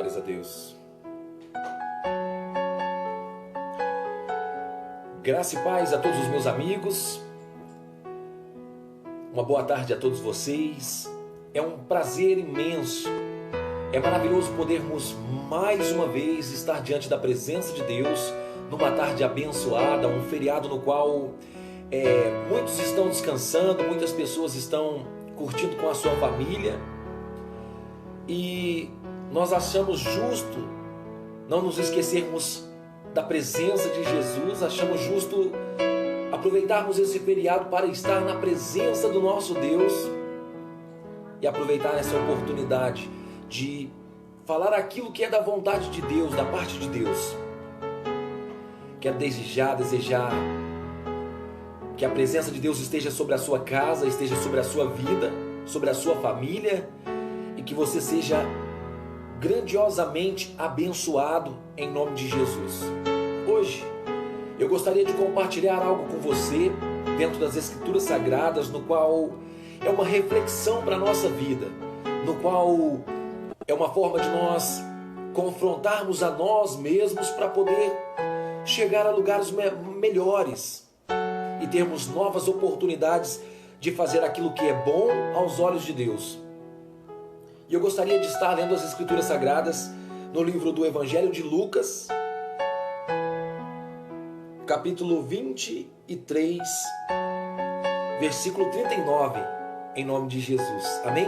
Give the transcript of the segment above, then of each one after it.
Glórias a Deus. Graça e paz a todos os meus amigos. Uma boa tarde a todos vocês. É um prazer imenso. É maravilhoso podermos mais uma vez estar diante da presença de Deus numa tarde abençoada, um feriado no qual muitos estão descansando, muitas pessoas estão curtindo com a sua família. E nós achamos justo não nos esquecermos da presença de Jesus, achamos justo aproveitarmos esse feriado para estar na presença do nosso Deus e aproveitar essa oportunidade de falar aquilo que é da vontade de Deus, da parte de Deus. Quero desejar que a presença de Deus esteja sobre a sua casa, esteja sobre a sua vida, sobre a sua família, e que você seja grandiosamente abençoado em nome de Jesus. Hoje eu gostaria de compartilhar algo com você dentro das Escrituras Sagradas, no qual é uma reflexão para a nossa vida, no qual é uma forma de nós confrontarmos a nós mesmos para poder chegar a lugares melhores e termos novas oportunidades de fazer aquilo que é bom aos olhos de Deus. E eu gostaria de estar lendo as Escrituras Sagradas no livro do Evangelho de Lucas, capítulo 23, versículo 39, em nome de Jesus. Amém?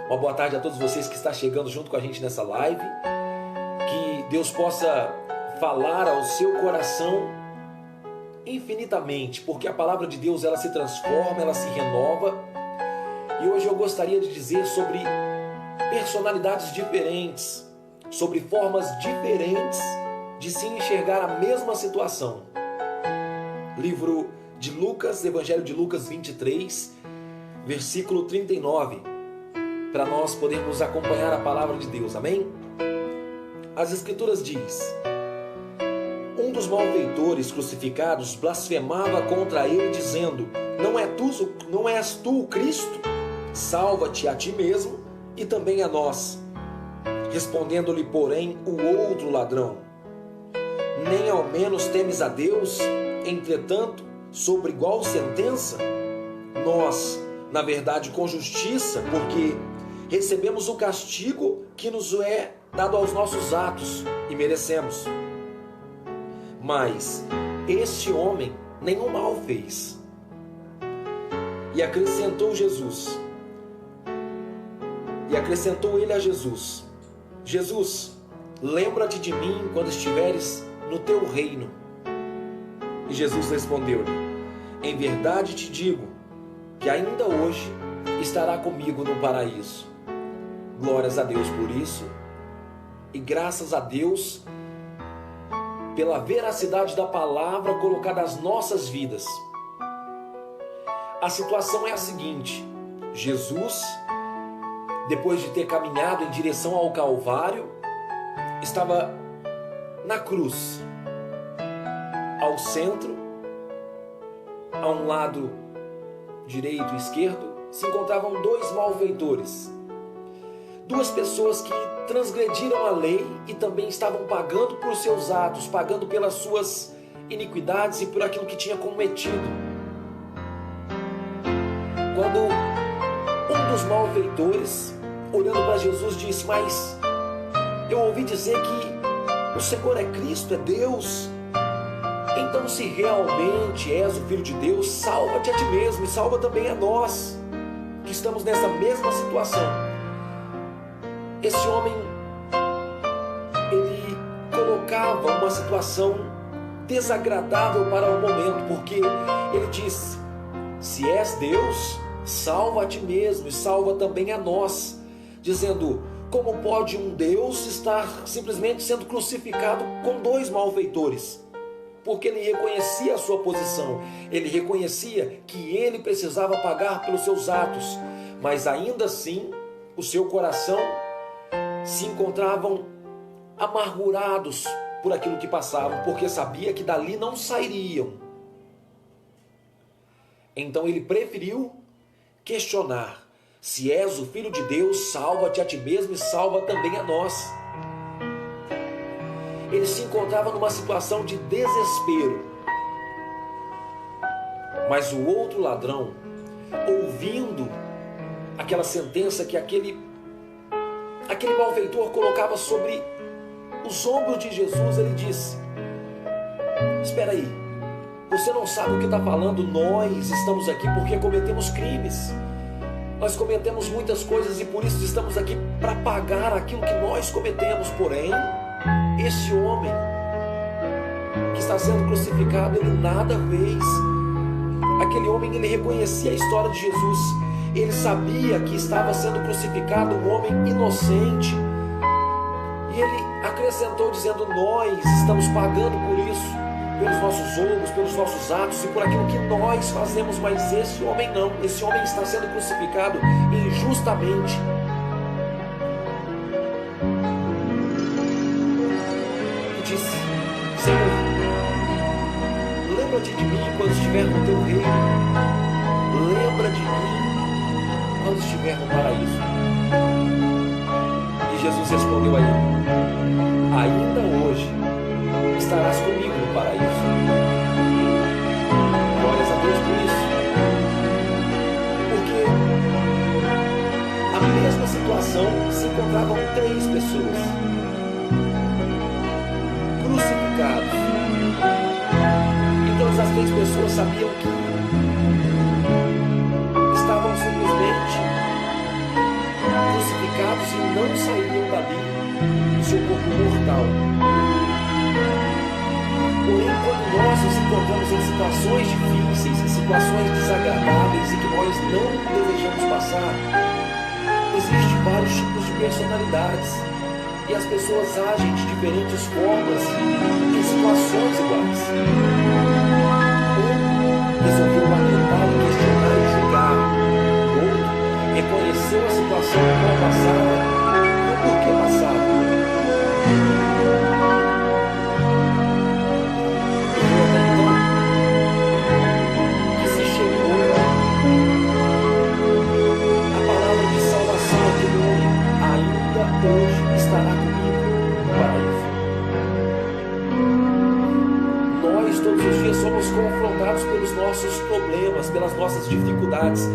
Uma boa tarde a todos vocês que estão chegando junto com a gente nessa live. Que Deus possa falar ao seu coração infinitamente, porque a palavra de Deus, ela se transforma, ela se renova. E hoje eu gostaria de dizer sobre personalidades diferentes, sobre formas diferentes de se enxergar a mesma situação. Livro de Lucas, Evangelho de Lucas 23, versículo 39, para nós podermos acompanhar a palavra de Deus, amém? As Escrituras diz: um dos malfeitores crucificados blasfemava contra ele, dizendo: não és tu o Cristo? Salva-te a ti mesmo e também a nós. Respondendo-lhe, porém, o outro ladrão: nem ao menos temes a Deus, entretanto, sobre igual sentença? Nós, na verdade, com justiça, porque recebemos o castigo que nos é dado aos nossos atos e merecemos. Mas este homem nenhum mal fez. E acrescentou ele a Jesus: Jesus, lembra-te de mim quando estiveres no teu reino. E Jesus respondeu-lhe: em verdade te digo que ainda hoje estará comigo no paraíso. Glórias a Deus por isso, e graças a Deus pela veracidade da palavra colocada nas nossas vidas. A situação é a seguinte: Jesus, depois de ter caminhado em direção ao Calvário, estava na cruz. Ao centro, a um lado direito e esquerdo, se encontravam dois malfeitores. Duas pessoas que transgrediram a lei e também estavam pagando por seus atos, pagando pelas suas iniquidades e por aquilo que tinha cometido. Quando um dos malfeitores, olhando para Jesus, disse: mas eu ouvi dizer que o Senhor é Cristo, é Deus. Então, se realmente és o Filho de Deus, salva-te a ti mesmo e salva também a nós, que estamos nessa mesma situação. Esse homem, ele colocava uma situação desagradável para o momento, porque ele disse: se és Deus, salva a ti mesmo e salva também a nós, dizendo: como pode um Deus estar simplesmente sendo crucificado com dois malfeitores? Porque ele reconhecia a sua posição, ele reconhecia que ele precisava pagar pelos seus atos, mas ainda assim o seu coração se encontravam amargurados por aquilo que passavam, porque sabia que dali não sairiam. Então ele preferiu questionar: se és o Filho de Deus, salva-te a ti mesmo e salva também a nós. ele se encontrava numa situação de desespero. Mas o outro ladrão, ouvindo aquela sentença que aquele malfeitor colocava sobre os ombros de Jesus, ele disse: espera aí, você não sabe o que está falando? Nós estamos aqui porque cometemos crimes, nós cometemos muitas coisas e por isso estamos aqui para pagar aquilo que nós cometemos. Porém, esse homem que está sendo crucificado, ele nada fez. Aquele homem, ele reconhecia a história de Jesus, ele sabia que estava sendo crucificado um homem inocente, e ele acrescentou dizendo: nós estamos pagando por isso, pelos nossos roubos, pelos nossos atos e por aquilo que nós fazemos, mas esse homem não, esse homem está sendo crucificado injustamente. E disse: Senhor, lembra-te de mim quando estiver no teu reino, lembra de mim quando estiver no paraíso. E Jesus respondeu a ele: ainda hoje estarás comigo no paraíso. Glórias a Deus por isso. Porque a mesma situação se encontravam 3 pessoas crucificados. E todas as 3 pessoas sabiam que estavam simplesmente crucificados e não sairiam dali do seu corpo mortal. Porém, quando nós nos encontramos em situações difíceis, em situações desagradáveis e que nós não desejamos passar, existem vários tipos de personalidades e as pessoas agem de diferentes formas em situações iguais. Um resolveu lamentar e questionar e julgar. O outro reconheceu a situação no qual passava e o porquê passava. Hoje estará comigo no paraíso. Nós todos os dias somos confrontados pelos nossos problemas, pelas nossas dificuldades.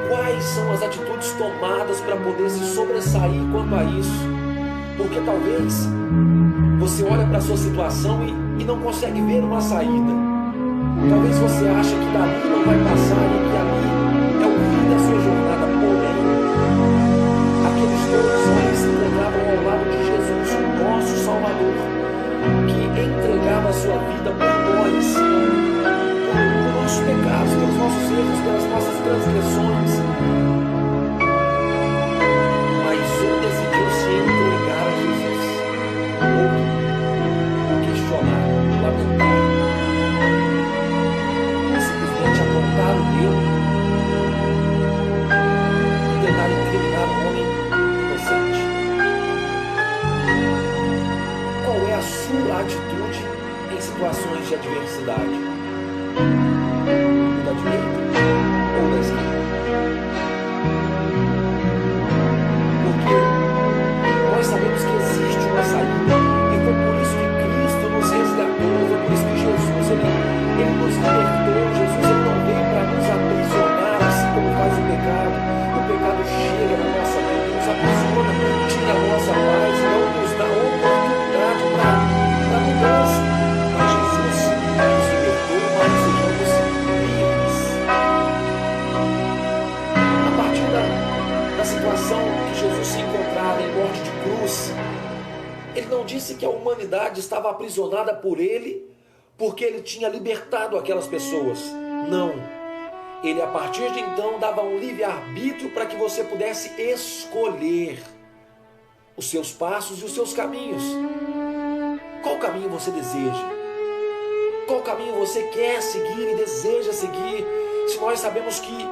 Quais são as atitudes tomadas para poder se sobressair quanto a isso? Porque talvez você olha para a sua situação e não consegue ver uma saída. Talvez você ache que dali não vai passar e que ali é o fim da sua jornada. Porém, aqueles 2 homens se encontravam ao lado de Jesus, o nosso Salvador, que entregava a sua vida por nós, por nossos pecados, pelos nossos erros, pelas nossas transgressões. Mas um decidiu se entregar a Jesus, o outro questionar, lamentar, simplesmente apontar o dedo e tentar incriminar o homem inocente. Qual é a sua atitude em situações de adversidade? Da direita ou da esquerda? Porque nós sabemos que existe uma saída e foi por isso que Cristo nos resgatou, foi por isso que Jesus ele nos libertou. Jesus ele não veio para nos aprisionar assim como faz o pecado. O pecado chega na nossa mente, nos aprisiona, tira a nossa paz, não nos dá oportunidade para mudança. Mas Jesus nos libertou e nós sejamos livres. A partir da situação que Jesus se encontrava em morte de cruz, ele não disse que a humanidade estava aprisionada por ele porque ele tinha libertado aquelas pessoas. Não. Ele, a partir de então, dava um livre-arbítrio para que você pudesse escolher os seus passos e os seus caminhos. Qual caminho você deseja? Qual caminho você quer seguir e deseja seguir? Se nós sabemos que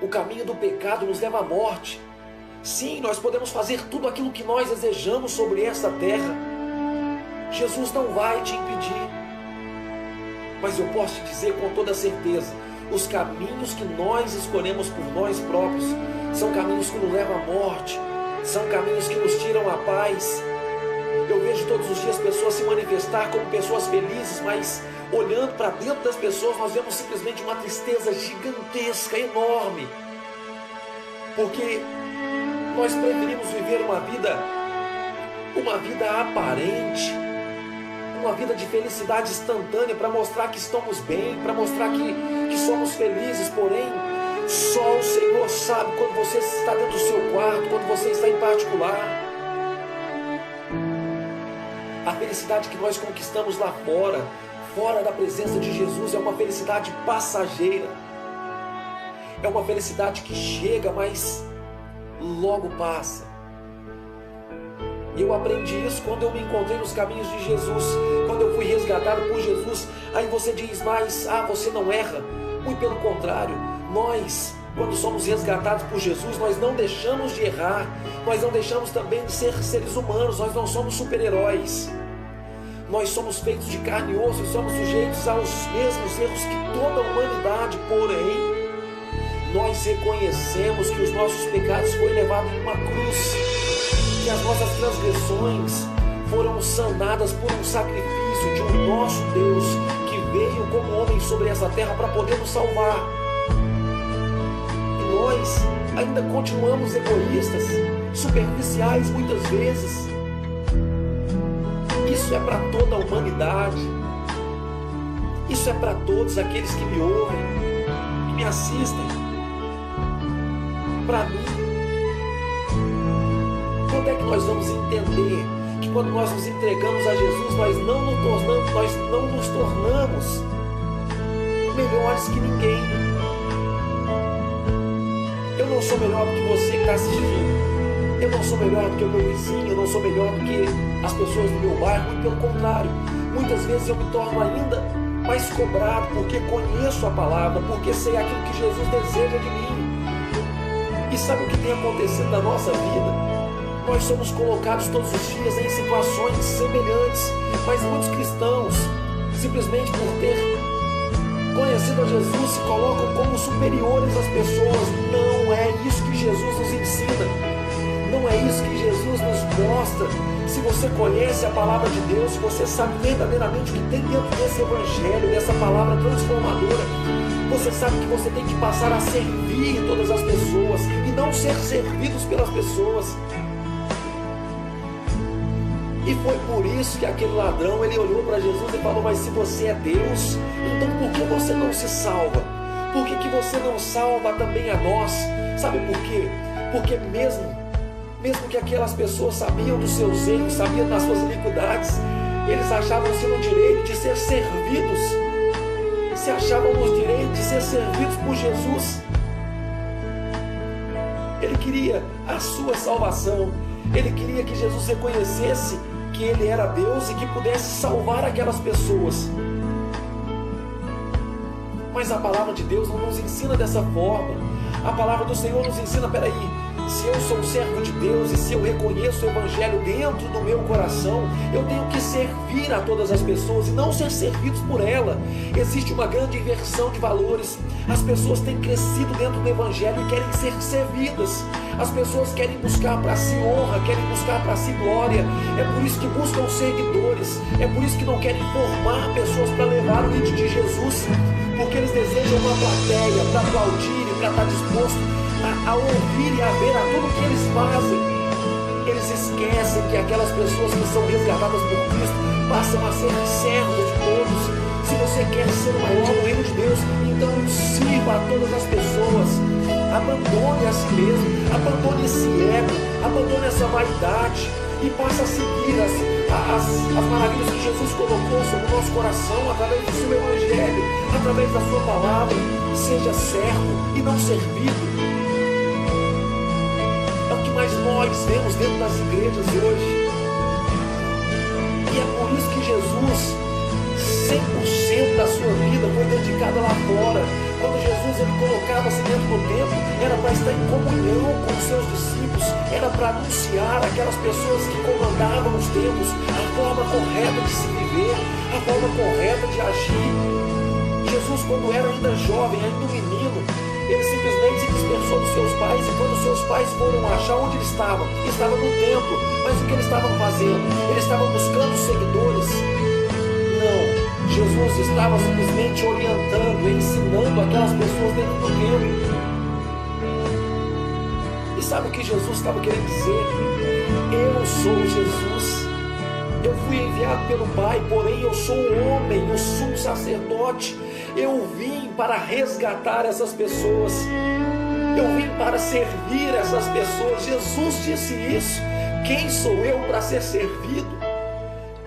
o caminho do pecado nos leva à morte. Sim, nós podemos fazer tudo aquilo que nós desejamos sobre esta terra. Jesus não vai te impedir. Mas eu posso te dizer com toda certeza, os caminhos que nós escolhemos por nós próprios são caminhos que nos levam à morte, são caminhos que nos tiram a paz. Eu vejo todos os dias pessoas se manifestar como pessoas felizes, mas olhando para dentro das pessoas, nós vemos simplesmente uma tristeza gigantesca, enorme. Porque nós preferimos viver uma vida aparente, uma vida de felicidade instantânea para mostrar que estamos bem, para mostrar que somos felizes, porém, só o Senhor sabe quando você está dentro do seu quarto, quando você está em particular. A felicidade que nós conquistamos lá fora da presença de Jesus, é uma felicidade passageira. É uma felicidade que chega, mas logo passa. E eu aprendi isso quando eu me encontrei nos caminhos de Jesus, quando eu fui resgatado por Jesus. Aí você diz, mas você não erra. Muito pelo contrário, nós, quando somos resgatados por Jesus, nós não deixamos de errar, nós não deixamos também de ser seres humanos, nós não somos super-heróis. Nós somos feitos de carne e osso e somos sujeitos aos mesmos erros que toda a humanidade, porém, nós reconhecemos que os nossos pecados foram levados em uma cruz, que as nossas transgressões foram sanadas por um sacrifício de um nosso Deus que veio como homem sobre essa terra para poder nos salvar. E nós ainda continuamos egoístas, superficiais muitas vezes. Isso é para toda a humanidade. Isso é para todos aqueles que me ouvem, que me assistem. Para mim. Quando é que nós vamos entender que quando nós nos entregamos a Jesus, nós não nos tornamos melhores que ninguém? Eu não sou melhor do que você que está assistindo. Eu não sou melhor do que o meu vizinho, eu não sou melhor do que as pessoas do meu bairro, muito pelo contrário. Muitas vezes eu me torno ainda mais cobrado porque conheço a palavra, porque sei aquilo que Jesus deseja de mim. E sabe o que tem acontecido na nossa vida? Nós somos colocados todos os dias em situações semelhantes, mas muitos cristãos, simplesmente por ter conhecido a Jesus, se colocam como superiores às pessoas. Não é isso que Jesus nos ensina. Não é isso que Jesus nos mostra. Se você conhece a palavra de Deus, se você sabe verdadeiramente o que tem dentro desse evangelho, dessa palavra transformadora, você sabe que você tem que passar a servir todas as pessoas e não ser servidos pelas pessoas. E foi por isso que aquele ladrão, ele olhou para Jesus e falou, mas se você é Deus, então por que você não se salva? Por que você não salva também a nós? Sabe por quê? Porque mesmo que aquelas pessoas sabiam dos seus erros, sabiam das suas iniquidades, eles achavam-se no direito de ser servidos, se achavam no direito de ser servidos por Jesus. Ele queria a sua salvação, ele queria que Jesus reconhecesse que ele era Deus e que pudesse salvar aquelas pessoas. Mas a palavra de Deus não nos ensina dessa forma. A palavra do Senhor nos ensina, peraí, se eu sou servo de Deus e se eu reconheço o Evangelho dentro do meu coração, eu tenho que servir a todas as pessoas e não ser servidos por ela. Existe uma grande inversão de valores. As pessoas têm crescido dentro do Evangelho e querem ser servidas. As pessoas querem buscar para si honra, querem buscar para si glória. É por isso que buscam seguidores. É por isso que não querem formar pessoas para levar o hino de Jesus. Porque eles desejam uma plateia para aplaudir e para estar disposto a ouvir e a ver a tudo que eles fazem. Eles esquecem que aquelas pessoas que são resgatadas por Cristo passam a ser servos de todos. Se você quer ser o maior no reino de Deus, então sirva a todas as pessoas. Abandone a si mesmo, abandone esse ego, abandone essa vaidade e passe a seguir as maravilhas que Jesus colocou sobre o nosso coração através do seu Evangelho, através da sua palavra. Seja servo e não servido. Mas nós vemos dentro das igrejas hoje. E é por isso que Jesus, 100% da sua vida foi dedicada lá fora. Quando Jesus ele colocava-se dentro do templo, era para estar em comunhão com os seus discípulos, era para anunciar aquelas pessoas que comandavam os templos a forma correta de se viver, a forma correta de agir. Jesus, quando era ainda jovem, ainda um menino, Ele simplesmente se dispensou dos seus pais, e quando os seus pais foram achar onde ele estava no templo. Mas o que eles estavam fazendo? Eles estavam buscando seguidores? Não, Jesus estava simplesmente orientando, ensinando aquelas pessoas dentro do templo. E sabe o que Jesus estava querendo dizer? Eu sou Jesus. Eu fui enviado pelo Pai, porém eu sou o homem, eu sou um sacerdote. Eu vim para resgatar essas pessoas. Eu vim para servir essas pessoas. Jesus disse isso. Quem sou eu para ser servido?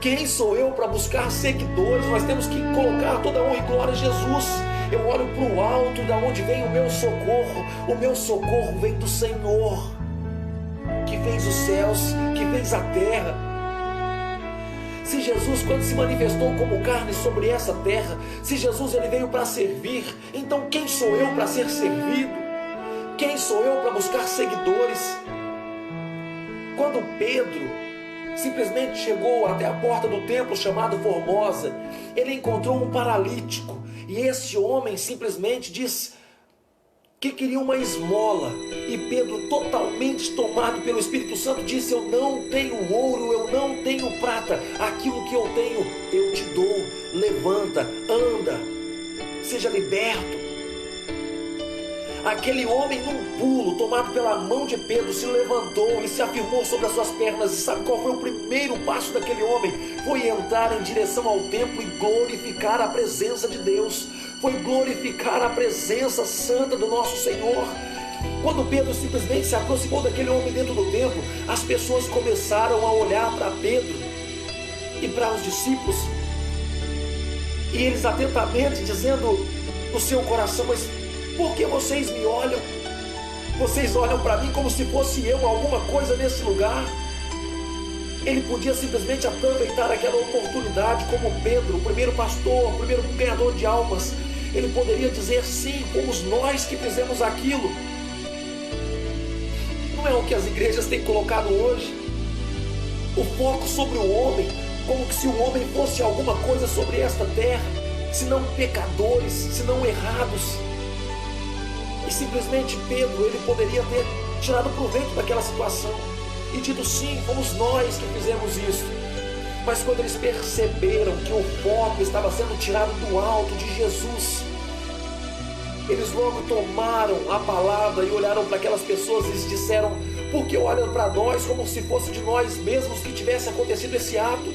Quem sou eu para buscar seguidores? Nós temos que colocar toda a honra e glória a Jesus. Eu olho para o alto, da onde vem o meu socorro. O meu socorro vem do Senhor, que fez os céus, que fez a terra. Se Jesus, quando se manifestou como carne sobre essa terra, se Jesus ele veio para servir, então quem sou eu para ser servido? Quem sou eu para buscar seguidores? Quando Pedro simplesmente chegou até a porta do templo chamado Formosa, ele encontrou um paralítico, e esse homem simplesmente disse que queria uma esmola, e Pedro, totalmente tomado pelo Espírito Santo, disse: eu não tenho ouro, eu não tenho prata, aquilo que eu tenho eu te dou. Levanta, anda, seja liberto. Aquele homem, num pulo, tomado pela mão de Pedro, se levantou e se afirmou sobre as suas pernas. E sabe qual foi o primeiro passo daquele homem? Foi entrar em direção ao templo e glorificar a presença de Deus. Foi glorificar a presença santa do nosso Senhor. Quando Pedro simplesmente se aproximou daquele homem dentro do templo, as pessoas começaram a olhar para Pedro e para os discípulos, e eles atentamente dizendo no seu coração: mas por que vocês me olham? Vocês olham para mim como se fosse eu alguma coisa nesse lugar. Ele podia simplesmente aproveitar aquela oportunidade como Pedro, o primeiro pastor, o primeiro ganhador de almas. Ele poderia dizer: sim, fomos nós que fizemos aquilo. Não é o que as igrejas têm colocado hoje? O foco sobre o homem, como que se o homem fosse alguma coisa sobre esta terra, senão pecadores, senão errados. E simplesmente Pedro, ele poderia ter tirado proveito daquela situação e dito: sim, fomos nós que fizemos isso. Mas quando eles perceberam que o foco estava sendo tirado do alto de Jesus, eles logo tomaram a palavra e olharam para aquelas pessoas e disseram: por que olham para nós como se fosse de nós mesmos que tivesse acontecido esse ato?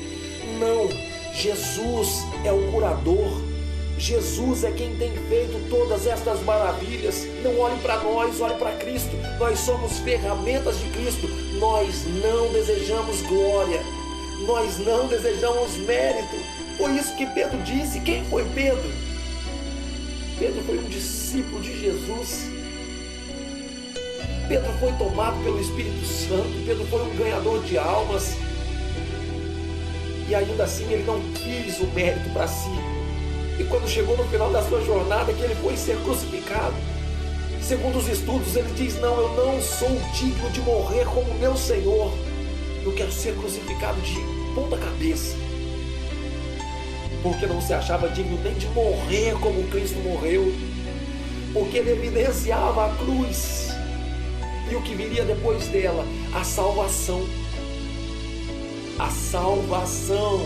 Não, Jesus é o curador. Jesus é quem tem feito todas estas maravilhas. Não olhem para nós, olhem para Cristo. Nós somos ferramentas de Cristo. Nós não desejamos glória, nós não desejamos mérito. Foi isso que Pedro disse. Quem foi Pedro? Pedro foi um discípulo de Jesus. Pedro foi tomado pelo Espírito Santo. Pedro foi um ganhador de almas. E ainda assim ele não quis o mérito para si. E quando chegou no final da sua jornada, que ele foi ser crucificado, segundo os estudos, ele diz: não, eu não sou digno de morrer como meu Senhor. Eu quero ser crucificado de ponta cabeça. Porque não se achava digno nem de morrer como Cristo morreu. Porque ele evidenciava a cruz e o que viria depois dela, a salvação. A salvação.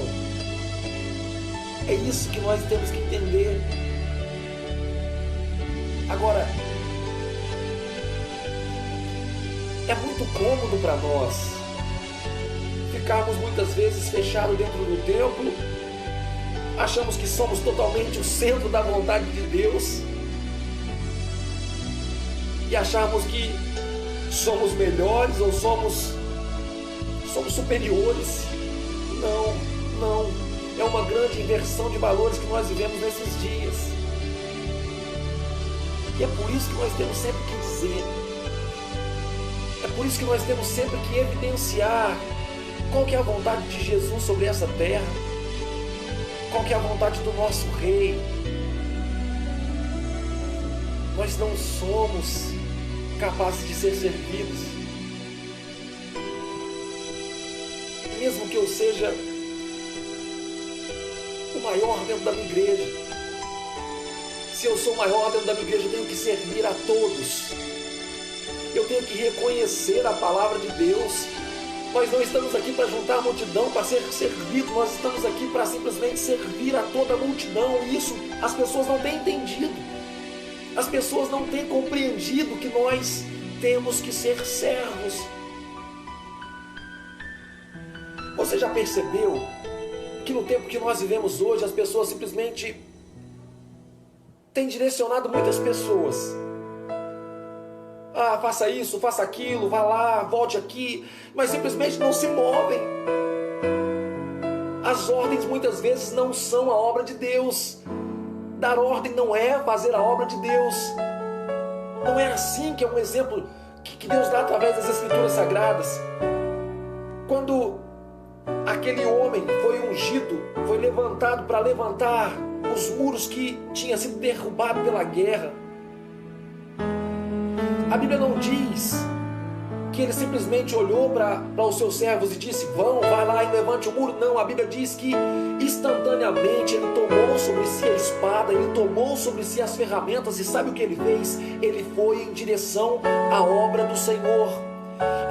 É isso que nós temos que entender. Agora, é muito cômodo para nós ficarmos muitas vezes fechados dentro do templo. Achamos que somos totalmente o centro da vontade de Deus e acharmos que somos melhores ou somos superiores. Não. É uma grande inversão de valores que nós vivemos nesses dias. E é por isso que nós temos sempre que dizer, é por isso que nós temos sempre que evidenciar qual que é a vontade de Jesus sobre essa terra, qual que é a vontade do nosso Rei. Nós não somos capazes de ser servidos. Mesmo que eu seja o maior dentro da minha igreja, Se eu sou maior dentro da minha igreja, eu tenho que servir a todos. Eu tenho que reconhecer a palavra de Deus. Nós não estamos aqui para juntar a multidão, para ser servido. Nós estamos aqui para simplesmente servir a toda a multidão. E isso as pessoas não têm entendido. As pessoas não têm compreendido que nós temos que ser servos. Você já percebeu que no tempo que nós vivemos hoje, as pessoas simplesmente têm direcionado muitas pessoas? Ah, faça isso, faça aquilo, vá lá, volte aqui, mas simplesmente não se movem. As ordens muitas vezes não são a obra de Deus. Dar ordem não é fazer a obra de Deus. Não é assim que é um exemplo que Deus dá através das Escrituras Sagradas. Quando aquele homem foi ungido, foi levantado para levantar os muros que tinham sido derrubados pela guerra, a Bíblia não diz que ele simplesmente olhou para os seus servos e disse: vai lá e levante o muro. Não, a Bíblia diz que instantaneamente ele tomou sobre si a espada, ele tomou sobre si as ferramentas, e sabe o que ele fez? Ele foi em direção à obra do Senhor.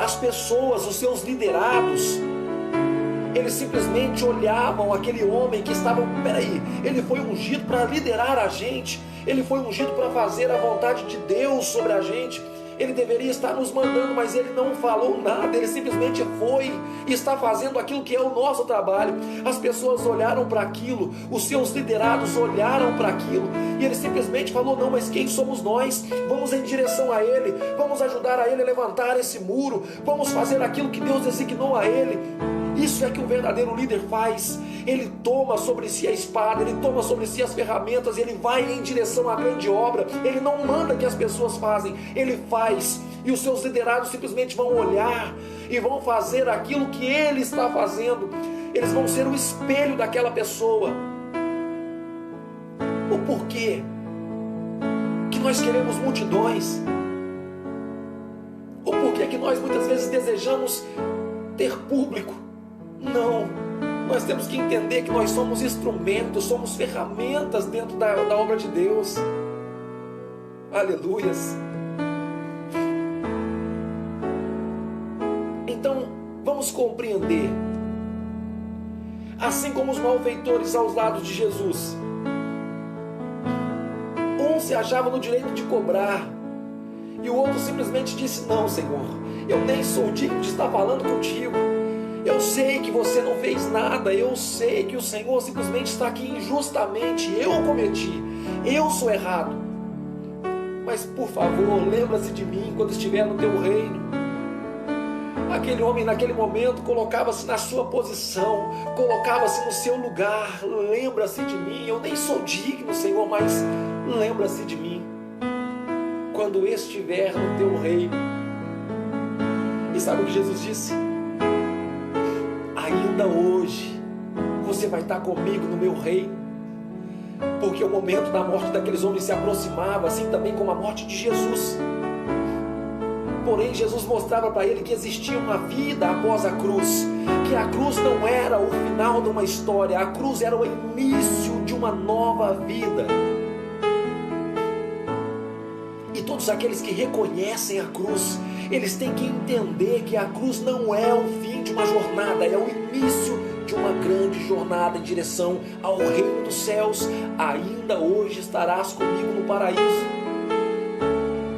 As pessoas, os seus liderados, eles simplesmente olhavam aquele homem que estava, ele foi ungido para liderar a gente, ele foi ungido para fazer a vontade de Deus sobre a gente, ele deveria estar nos mandando, mas ele não falou nada, ele simplesmente foi e está fazendo aquilo que é o nosso trabalho. As pessoas olharam para aquilo, os seus liderados olharam para aquilo, e ele simplesmente falou: não, mas quem somos nós? Vamos em direção a ele, vamos ajudar a ele a levantar esse muro, vamos fazer aquilo que Deus designou a ele. Isso é que o verdadeiro líder faz. Ele toma sobre si a espada, ele toma sobre si as ferramentas, ele vai em direção à grande obra. Ele não manda que as pessoas fazem, ele faz. E os seus liderados simplesmente vão olhar e vão fazer aquilo que ele está fazendo. Eles vão ser o espelho daquela pessoa. O porquê que nós queremos multidões? O porquê que nós muitas vezes desejamos ter público? Não, nós temos que entender que nós somos instrumentos, somos ferramentas dentro da obra de Deus. Aleluias. Então, vamos compreender. Assim como os malfeitores aos lados de Jesus, um se achava no direito de cobrar, e o outro simplesmente disse: não, Senhor, eu nem sou digno de estar falando contigo. Eu sei que você não fez nada, eu sei que o Senhor simplesmente está aqui injustamente, eu cometi, eu sou errado. Mas por favor, lembra-se de mim quando estiver no teu reino. Aquele homem naquele momento colocava-se na sua posição, colocava-se no seu lugar. Lembra-se de mim, eu nem sou digno, Senhor, mas lembra-se de mim quando estiver no teu reino. E sabe o que Jesus disse? Ainda hoje você vai estar comigo no meu reino. Porque o momento da morte daqueles homens se aproximava, assim também como a morte de Jesus. Porém, Jesus mostrava para ele que existia uma vida após a cruz, que a cruz não era o final de uma história, a cruz era o início de uma nova vida. E todos aqueles que reconhecem a cruz, eles têm que entender que a cruz não é o fim de uma jornada, é o início de uma grande jornada em direção ao reino dos céus. Ainda hoje estarás comigo no paraíso.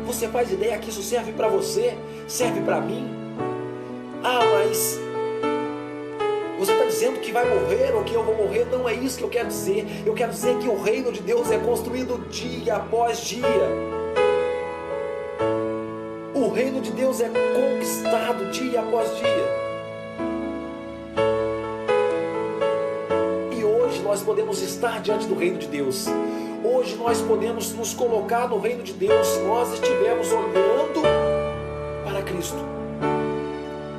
Você faz ideia que isso serve para você? Serve para mim? Ah, mas você está dizendo que vai morrer ou que eu vou morrer? Não é isso que eu quero dizer. Eu quero dizer que o reino de Deus é construído dia após dia. O reino de Deus é conquistado dia após dia. E hoje nós podemos estar diante do reino de Deus. Hoje nós podemos nos colocar no reino de Deus se nós estivermos olhando para Cristo.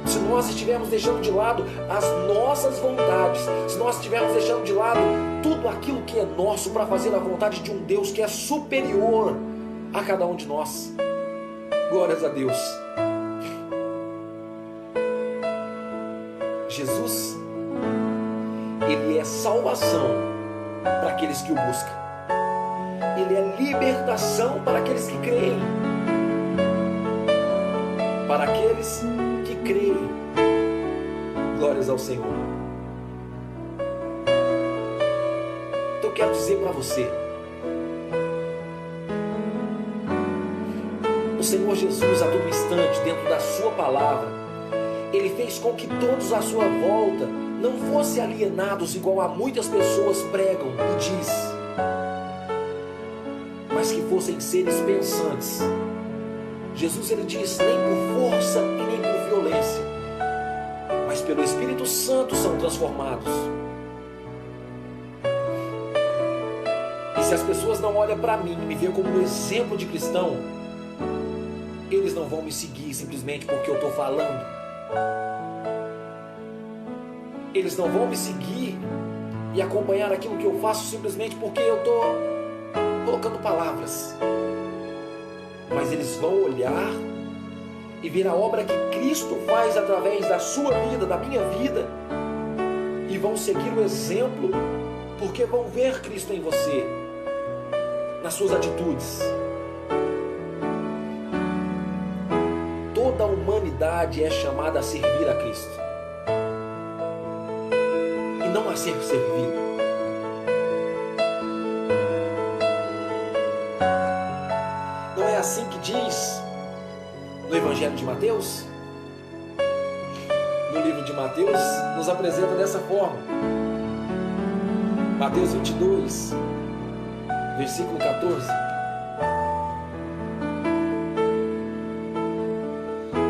Se nós estivermos deixando de lado as nossas vontades, se nós estivermos deixando de lado tudo aquilo que é nosso para fazer a vontade de um Deus que é superior a cada um de nós. Glórias a Deus. Jesus, Ele é salvação para aqueles que o buscam. ele é libertação para aqueles que creem. Para aqueles que creem. Glórias ao Senhor. Então eu quero dizer para você, o Senhor Jesus, a todo instante, dentro da sua palavra, Ele fez com que todos à sua volta não fossem alienados igual a muitas pessoas pregam e diz, mas que fossem seres pensantes. Jesus, Ele diz, nem por força e nem por violência, mas pelo Espírito Santo são transformados. E se as pessoas não olham para mim, me veem como um exemplo de cristão, eles não vão me seguir simplesmente porque eu estou falando. Eles não vão me seguir e acompanhar aquilo que eu faço simplesmente porque eu estou colocando palavras. Mas eles vão olhar e ver a obra que Cristo faz através da sua vida, da minha vida, e vão seguir o exemplo porque vão ver Cristo em você, nas suas atitudes. Toda a humanidade é chamada a servir a Cristo e não a ser servido. Não é assim que diz no Evangelho de Mateus? No livro de Mateus nos apresenta dessa forma. Mateus 22, versículo 14.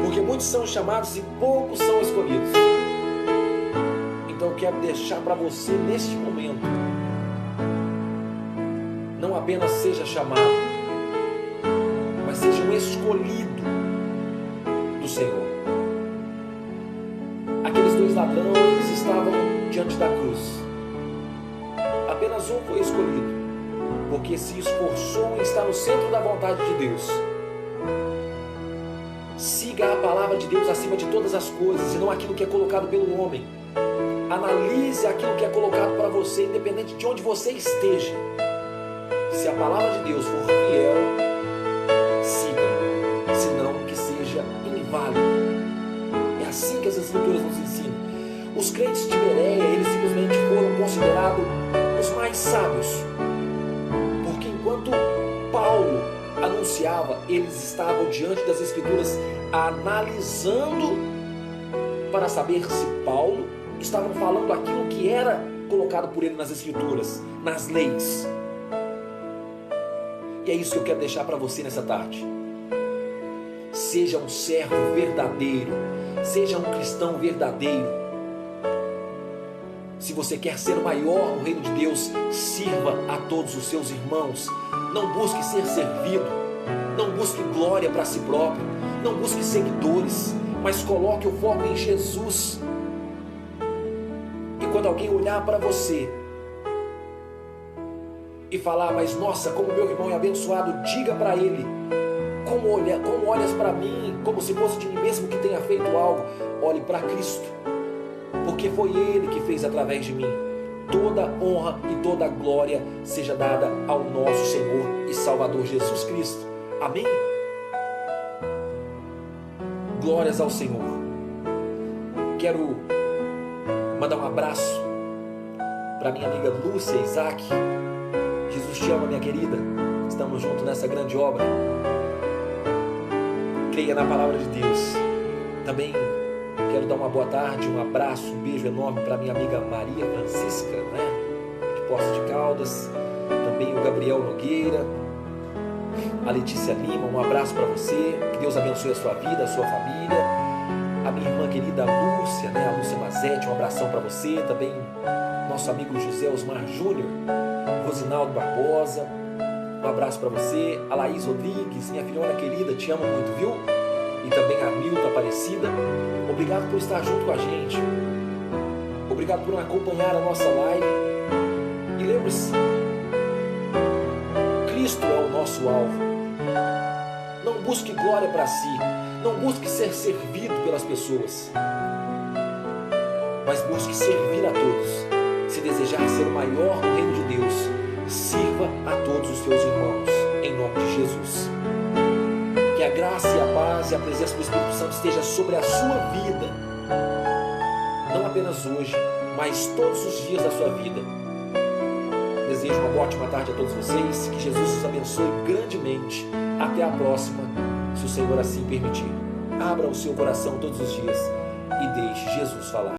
Porque muitos são chamados e poucos são escolhidos. Então eu quero deixar para você neste momento, não apenas seja chamado, mas seja um escolhido do Senhor. Aqueles dois ladrões estavam diante da cruz. Apenas um foi escolhido, porque se esforçou em estar no centro da vontade de Deus. Siga a palavra de Deus acima de todas as coisas e não aquilo que é colocado pelo homem. Analise aquilo que é colocado para você, independente de onde você esteja. Se a palavra de Deus for fiel, siga, senão que seja inválido. É assim que as Escrituras nos ensinam. Os crentes de Bereia, eles simplesmente foram considerados os mais sábios, porque enquanto Paulo anunciava, eles estavam diante das Escrituras analisando para saber se Paulo estava falando aquilo que era colocado por ele nas Escrituras, nas leis. E é isso que eu quero deixar para você nessa tarde. Seja um servo verdadeiro, seja um cristão verdadeiro. Se você quer ser o maior no reino de Deus, sirva a todos os seus irmãos. Não busque ser servido, não busque glória para si próprio, não busque seguidores, mas coloque o foco em Jesus. E quando alguém olhar para você e falar, mas nossa, como meu irmão é abençoado, diga para ele, como olhas para mim, como se fosse de mim mesmo que tenha feito algo. Olhe para Cristo, porque foi Ele que fez através de mim. Toda honra e toda glória seja dada ao nosso Senhor e Salvador Jesus Cristo. Amém? Glórias ao Senhor. Quero mandar um abraço para minha amiga Lúcia Isaac. Jesus te ama, minha querida. Estamos juntos nessa grande obra. Creia na palavra de Deus. Também quero dar uma boa tarde, um abraço, um beijo enorme para minha amiga Maria Francisca, de Poços de Caldas. Também o Gabriel Nogueira, a Letícia Lima, um abraço para você. Que Deus abençoe a sua vida, a sua família. A minha irmã querida Lúcia, a Lúcia Mazetti, um abração para você. Também nosso amigo José Osmar Júnior, Rosinaldo Barbosa, um abraço para você. A Laís Rodrigues, minha filhona querida, te amo muito, viu? E também a Milta Aparecida, obrigado por estar junto com a gente, obrigado por acompanhar a nossa live. E lembre-se, Cristo é o nosso alvo. Não busque glória para si, não busque ser servido pelas pessoas, mas busque servir a todos. Se desejar ser o maior no reino de Deus, Sirva a todos os teus irmãos, em nome de Jesus. Que a graça e a paz e a presença do Espírito Santo esteja sobre a sua vida, não apenas hoje, mas todos os dias da sua vida. Desejo uma ótima tarde a todos vocês, que Jesus os abençoe grandemente. Até a próxima, se o Senhor assim permitir. Abra o seu coração todos os dias e deixe Jesus falar.